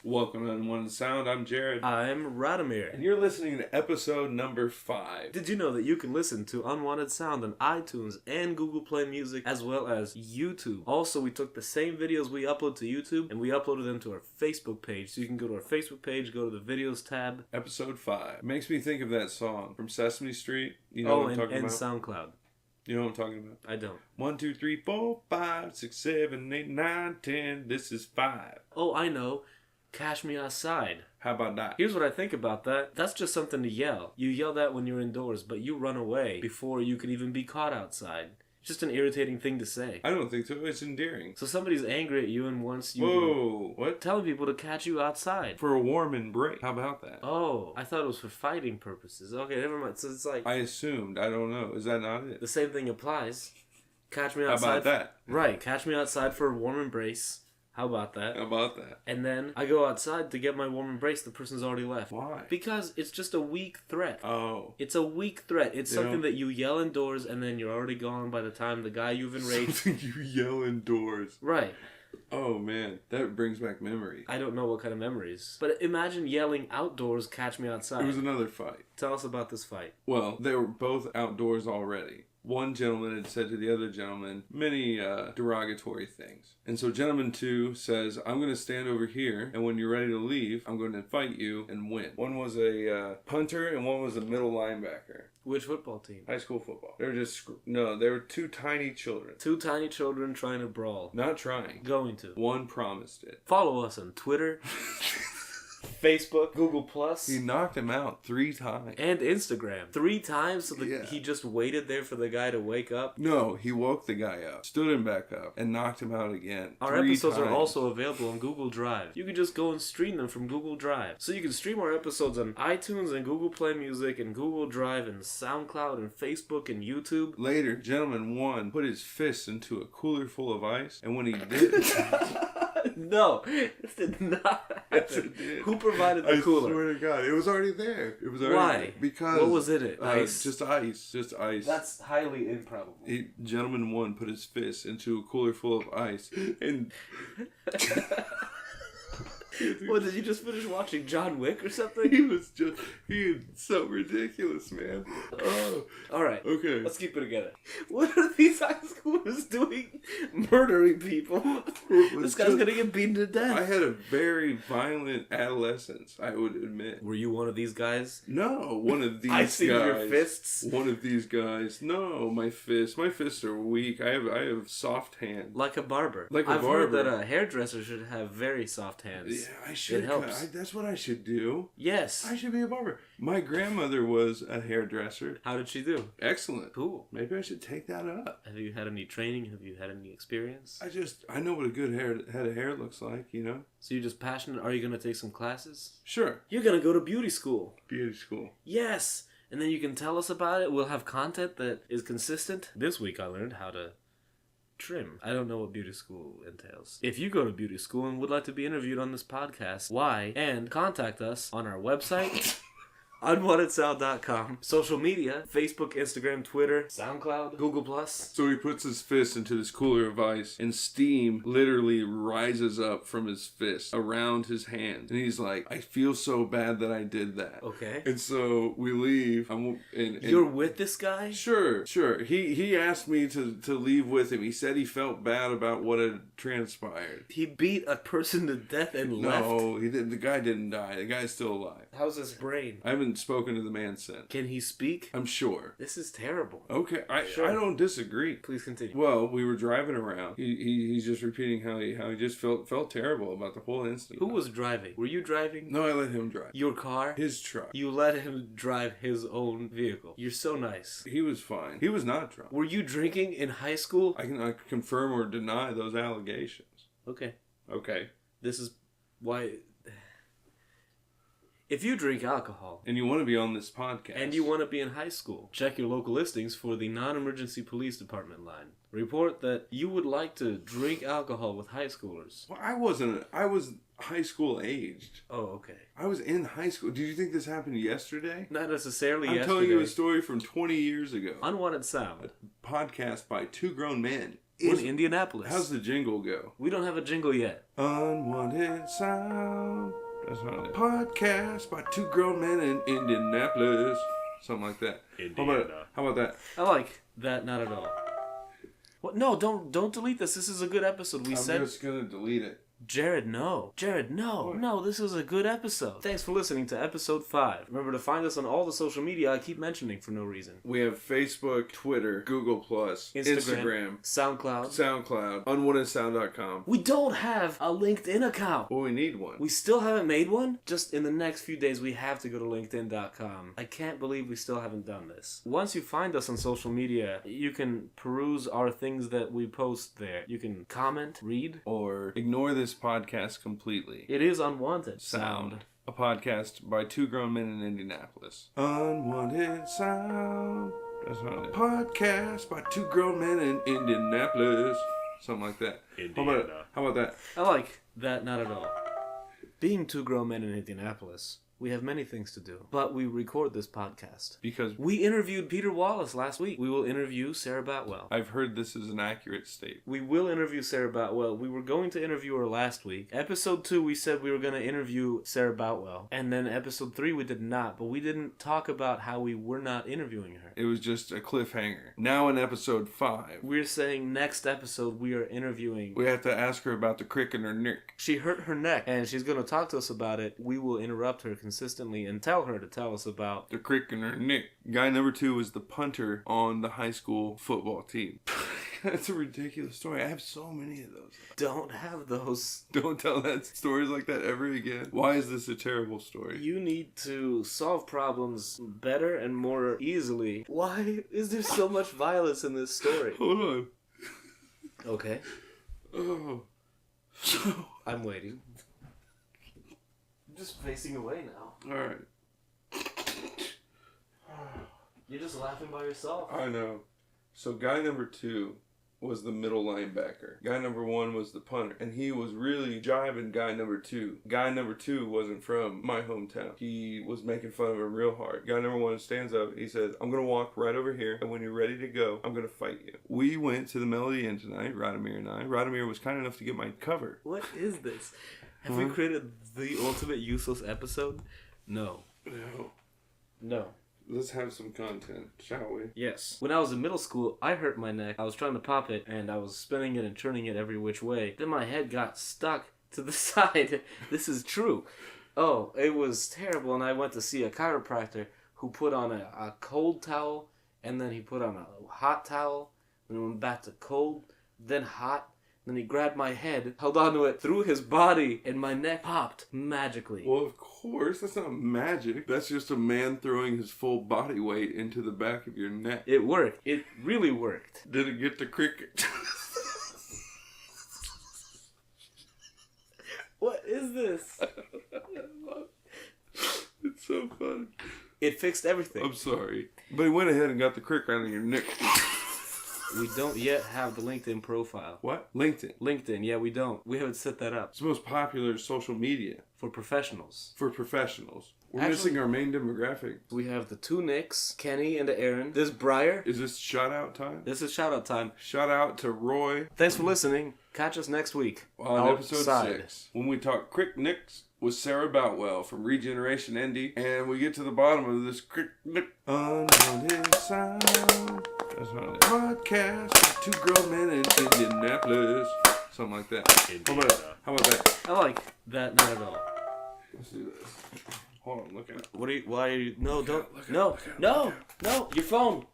Welcome to Unwanted Sound. I'm Jared. I'm Radomir. And you're listening to episode number 5. Did you know that you can listen to Unwanted Sound on iTunes and Google Play Music as well as YouTube? Also, we took the same videos we upload to YouTube and we uploaded them to our Facebook page. So you can go to our Facebook page, go to the videos tab. Episode 5. It makes me think of that song from Sesame Street. You know what I'm talking about? SoundCloud. You know what I'm talking about? I don't. 1, 2, 3, 4, 5, 6, 7, 8, 9, 10. This is 5. Oh, I know. Cash Me Outside. How about that? Here's what I think about that. That's just something to yell. You yell that when you're indoors, but you run away before you can even be caught outside. Just an irritating thing to say. I don't think so. It's endearing. So somebody's angry at you and wants you Whoa, what? telling people to catch you outside. For a warm embrace. How about that? Oh, I thought it was for fighting purposes. Okay, never mind. So it's like... I assumed. I don't know. Is that not it? The same thing applies. Catch me outside. How about that? Right, catch me outside for a warm embrace. How about that? How about that? And then I go outside to get my warm embrace. The person's already left. Why? Because it's just a weak threat. Oh. It's a weak threat. It's something that you yell indoors and then you're already gone by the time the guy you've enraged... Something you yell indoors. Right. Oh, man. That brings back memories. I don't know what kind of memories. But imagine yelling outdoors, catch me outside. It was another fight. Tell us about this fight. Well, they were both outdoors already. One gentleman had said to the other gentleman many derogatory things. And so gentleman 2 says, I'm going to stand over here, and when you're ready to leave, I'm going to fight you and win. One was a punter, and one was a middle linebacker. Which football team? High school football. They were they were 2 tiny children. 2 tiny children trying to brawl. Not trying. Going to. One promised it. Follow us on Twitter, Facebook, Google+. He knocked him out 3 times. And Instagram. 3 times so he just waited there for the guy to wake up? No, he woke the guy up, stood him back up, and knocked him out again. Our episodes are also available on Google Drive. You can just go and stream them from Google Drive. So you can stream our episodes on iTunes and Google Play Music and Google Drive and SoundCloud and Facebook and YouTube. Later, gentleman 1 put his fist into a cooler full of ice, and when he did... No, this did not happen. Who provided the cooler? I swear to God, it was already there. It was already Why? there. Because what was it? Ice? Just ice. Just ice. That's highly improbable. Gentleman 1 put his fist into a cooler full of ice, and... What, did you just finish watching John Wick or something? He was so ridiculous, man. Oh. Alright. Okay. Let's keep it together. What are these high schoolers doing? Murdering people. This guy's gonna get beaten to death. I had a very violent adolescence, I would admit. Were you one of these guys? No, one of these guys. I see your fists. One of these guys. No, my fists. My fists are weak. I have soft hands. Like a barber. Like a I've barber. heard that a hairdresser should have very soft hands. Yeah, I should. It helps. That's what I should do. Yes. I should be a barber. My grandmother was a hairdresser. How did she do? Excellent. Cool. Maybe I should take that up. Have you had any training? Have you had any experience? I know what a good head of hair looks like, you know? So you're just passionate? Are you going to take some classes? Sure. You're going to go to beauty school. Beauty school. Yes. And then you can tell us about it. We'll have content that is consistent. This week I learned how to trim. I don't know what beauty school entails. If you go to beauty school and would like to be interviewed on this podcast, why? And contact us on our website, unwantedsound.com, social media, Facebook, Instagram, Twitter, SoundCloud, Google+. So he puts his fist into this cooler of ice, and steam literally rises up from his fist around his hand. And he's like, I feel so bad that I did that. Okay. And so we leave. You're with this guy? Sure. He asked me to leave with him. He said he felt bad about what had transpired. He beat a person to death and left? No, he didn't. The guy didn't die. The guy's still alive. How's his brain? I haven't spoken to the man since. Can he speak? I'm sure. This is terrible. Okay, I don't disagree. Please continue. Well, we were driving around. He's just repeating how he just felt terrible about the whole incident. Who was driving? Were you driving? No, I let him drive. Your car? His truck. You let him drive his own vehicle. You're so nice. He was fine. He was not drunk. Were you drinking in high school? I cannot confirm or deny those allegations. Okay. This is why... If you drink alcohol... And you want to be on this podcast... And you want to be in high school, check your local listings for the non-emergency police department line. Report that you would like to drink alcohol with high schoolers. Well, I was high school aged. Oh, okay. I was in high school. Did you think this happened yesterday? Not necessarily yesterday. I'm telling you a story from 20 years ago. Unwanted Sound. A podcast by 2 grown men. in Indianapolis. How's the jingle go? We don't have a jingle yet. Unwanted Sound. That's not it. Podcast by two grown men in Indianapolis. Something like that. How about that? I like that. Not at all. What? No, don't delete this. This is a good episode. I'm just gonna delete it. Jared, no. Jared, no. What? No, this was a good episode. Thanks for listening to episode 5. Remember to find us on all the social media I keep mentioning for no reason. We have Facebook, Twitter, Google+, Instagram, SoundCloud, UnwantedSound.com. We don't have a LinkedIn account. Well, we need one. We still haven't made one. Just in the next few days, we have to go to LinkedIn.com. I can't believe we still haven't done this. Once you find us on social media, you can peruse our things that we post there. You can comment, read, Or ignore this podcast completely. It is Unwanted Sound. A podcast by two grown men in Indianapolis. Unwanted Sound. That's not it. Podcast by two grown men in Indianapolis. Something like that. How about that? I like that. Not at all. Being two grown men in Indianapolis, we have many things to do, but we record this podcast. Because We interviewed Peter Wallace last week. We will interview Sarah Batwell. I've heard this is an accurate statement. We will interview Sarah Batwell. We were going to interview her last week. Episode 2, we said we were going to interview Sarah Batwell. And then episode 3, we did not. But we didn't talk about how we were not interviewing her. It was just a cliffhanger. Now in episode 5, We're saying next episode we are interviewing. we have to ask her about the crick in her neck. She hurt her neck, and she's going to talk to us about it. We will interrupt her consistently and tell her to tell us about... The crick in her neck. Guy number 2 was the punter on the high school football team. That's a ridiculous story. I have so many of those. Don't have those. Don't tell that stories like that ever again. Why is this a terrible story? You need to solve problems better and more easily. Why is there so much violence in this story? Hold on. Okay, Oh. So. I'm waiting. I'm just facing away now. Alright. You're just laughing by yourself. I know. So guy number 2 was the middle linebacker. Guy number 1 was the punter. And he was really jiving guy number 2. Guy number 2 wasn't from my hometown. He was making fun of him real hard. Guy number 1 stands up. He says, I'm going to walk right over here. And when you're ready to go, I'm going to fight you. We went to the Melody Inn tonight, Radomir and I. Radomir was kind enough to get my cover. What is this? Have we created the ultimate useless episode? No. No. No. Let's have some content, shall we? Yes. When I was in middle school, I hurt my neck. I was trying to pop it, and I was spinning it and turning it every which way. Then my head got stuck to the side. This is true. Oh, it was terrible, and I went to see a chiropractor who put on a cold towel, and then he put on a hot towel, and went back to cold, then hot. Then he grabbed my head, held onto it, threw his body, and my neck popped magically. Well, of course, that's not magic. That's just a man throwing his full body weight into the back of your neck. It worked. It really worked. Did it get the cricket? What is this? It's so funny. It fixed everything. I'm sorry. But he went ahead and got the crick out of your neck. We don't yet have the LinkedIn profile. What? LinkedIn. LinkedIn, yeah, we don't. We haven't set that up. It's the most popular social media For professionals. for professionals. We're Actually- missing our main demographic. We have the 2 Nicks, Kenny and Aaron. This Briar. Is this shout out time? This is shout out time. Shout out to Roy Thanks for listening. Catch us next week. on episode Outside. 6 when we talk Crick Nicks with Sarah Boutwell from Regeneration Indy, and we get to the bottom of this Crick Nick. Unwanted Sound. That's not it. Podcast by two grown men in Indianapolis. Something like that. How about that? I like that not at all. Let's do this. Hold on, look at it. Why are you, no, don't, Look at it, no, look at it, no, look at it. no, your phone.